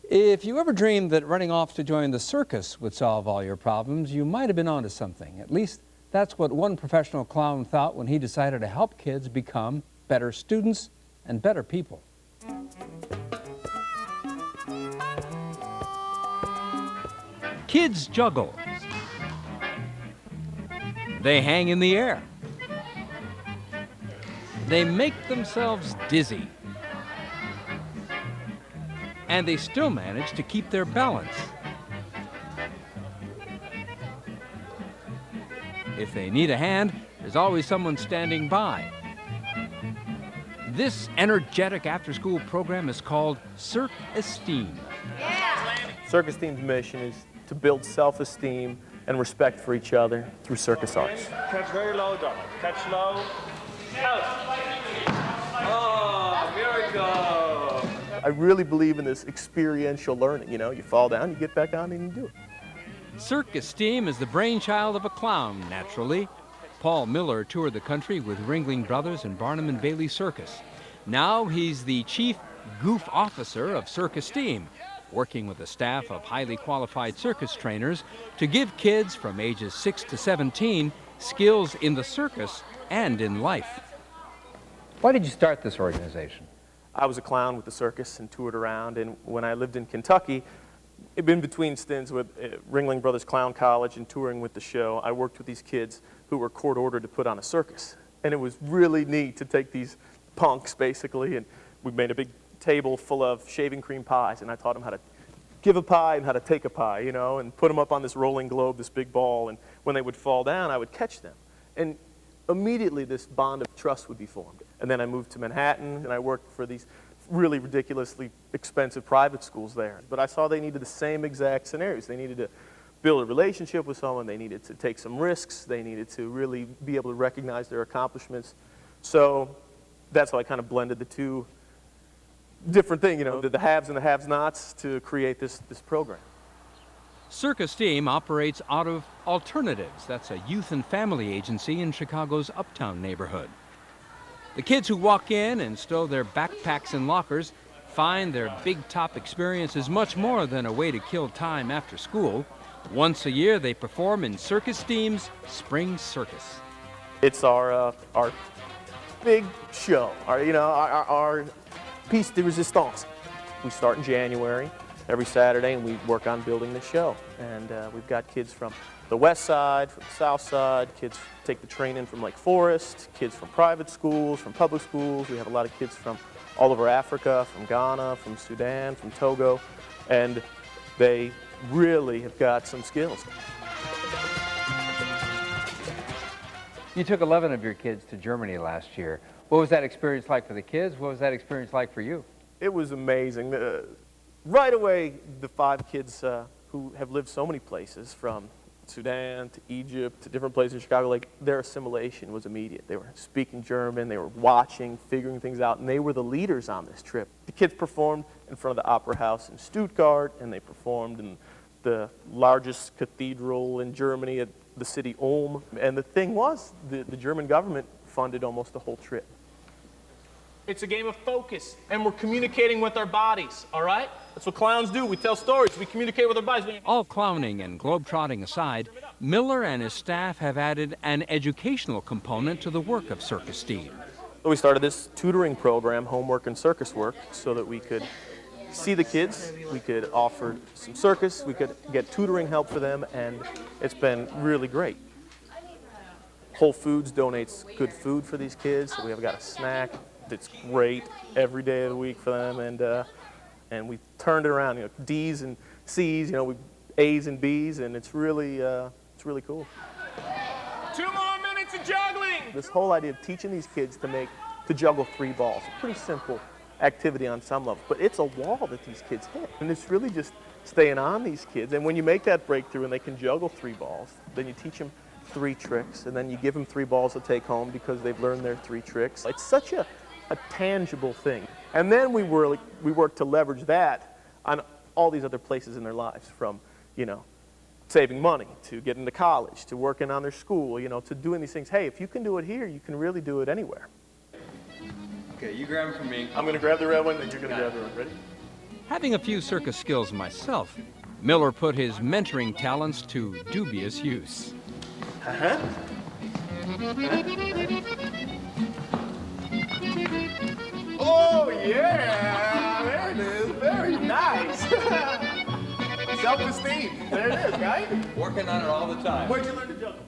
If you ever dreamed that running off to join the circus would solve all your problems, you might have been onto something. At least that's what one professional clown thought when he decided to help kids become better students and better people. Kids juggle. They hang in the air. They make themselves dizzy. And they still manage to keep their balance. If they need a hand, there's always someone standing by. This energetic after-school program is called CircEsteem. Yeah. CircEsteem's mission is to build self-esteem and respect for each other through circus arts. Catch very low, Donald. Catch low. Out. Oh, miracle. I really believe in this experiential learning. You know, you fall down, you get back on, and you do it. CircEsteem is the brainchild of a clown, naturally. Paul Miller toured the country with Ringling Brothers and Barnum and Bailey Circus. Now he's the chief goof officer of CircEsteem, working with a staff of highly qualified circus trainers to give kids from ages 6 to 17 skills in the circus and in life. Why did you start this organization? I was a clown with the circus and toured around, and when I lived in Kentucky, in between stints with Ringling Brothers Clown College and touring with the show, I worked with these kids who were court ordered to put on a circus. And it was really neat to take these punks, basically, and we made a big table full of shaving cream pies, and I taught them how to give a pie and how to take a pie, you know, and put them up on this rolling globe, this big ball, and when they would fall down, I would catch them. And immediately this bond of trust would be formed. And then I moved to Manhattan, and I worked for these really ridiculously expensive private schools there. But I saw they needed the same exact scenarios. They needed to build a relationship with someone, they needed to take some risks, they needed to really be able to recognize their accomplishments. So that's how I kind of blended the two different things, you know, the haves and the have-nots to create this program. CircEsteem operates out of Alternatives. That's a youth and family agency in Chicago's uptown neighborhood. The kids who walk in and stow their backpacks and lockers find their big top experience is much more than a way to kill time after school. Once a year, they perform in CircEsteem's Spring Circus. It's our big show, our piece de resistance. We start in January every Saturday, and we work on building the show. And we've got kids from the west side, from the south side. Kids take the train in from Lake Forest, kids from private schools, from public schools. We have a lot of kids from all over Africa, from Ghana, from Sudan, from Togo, and they really have got some skills. You took 11 of your kids to Germany last year. What was that experience like for the kids? What was that experience like for you? It was amazing. Right away, the 5 kids who have lived so many places, from Sudan to Egypt to different places in Chicago, like, their assimilation was immediate. They were speaking German, they were watching, figuring things out, and they were the leaders on this trip. The kids performed in front of the Opera House in Stuttgart, and they performed in the largest cathedral in Germany at the city Ulm. And the thing was, the German government funded almost the whole trip. It's a game of focus, and we're communicating with our bodies, all right? That's what clowns do. We tell stories. We communicate with our bodies. All clowning and globetrotting aside, Miller and his staff have added an educational component to the work of CircEsteem. So we started this tutoring program, HomeWork CircusWork, so that we could see the kids, we could offer some circus, we could get tutoring help for them, and it's been really great. Whole Foods donates good food for these kids, so we have got a snack that's great every day of the week for them, and we turned it around, you know, D's and C's, you know, A's and B's, and it's really cool. 2 more minutes of juggling! This whole idea of teaching these kids to juggle 3 balls, a pretty simple activity on some level, but it's a wall that these kids hit, and it's really just staying on these kids. And when you make that breakthrough and they can juggle 3 balls, then you teach them 3 tricks, and then you give them 3 balls to take home because they've learned their 3 tricks. It's such a tangible thing. And then we work to leverage that on all these other places in their lives, from, you know, saving money, to getting to college, to working on their school, you know, to doing these things. Hey, if you can do it here, you can really do it anywhere. Okay, you grab them from me. I'm going to grab the red one, then you're going to grab the red one. Ready? Having a few circus skills myself, Miller put his mentoring talents to dubious use. Oh, yeah! There it is. Very nice. Self-esteem. There it is, right? Working on it all the time. Where'd you learn to juggle?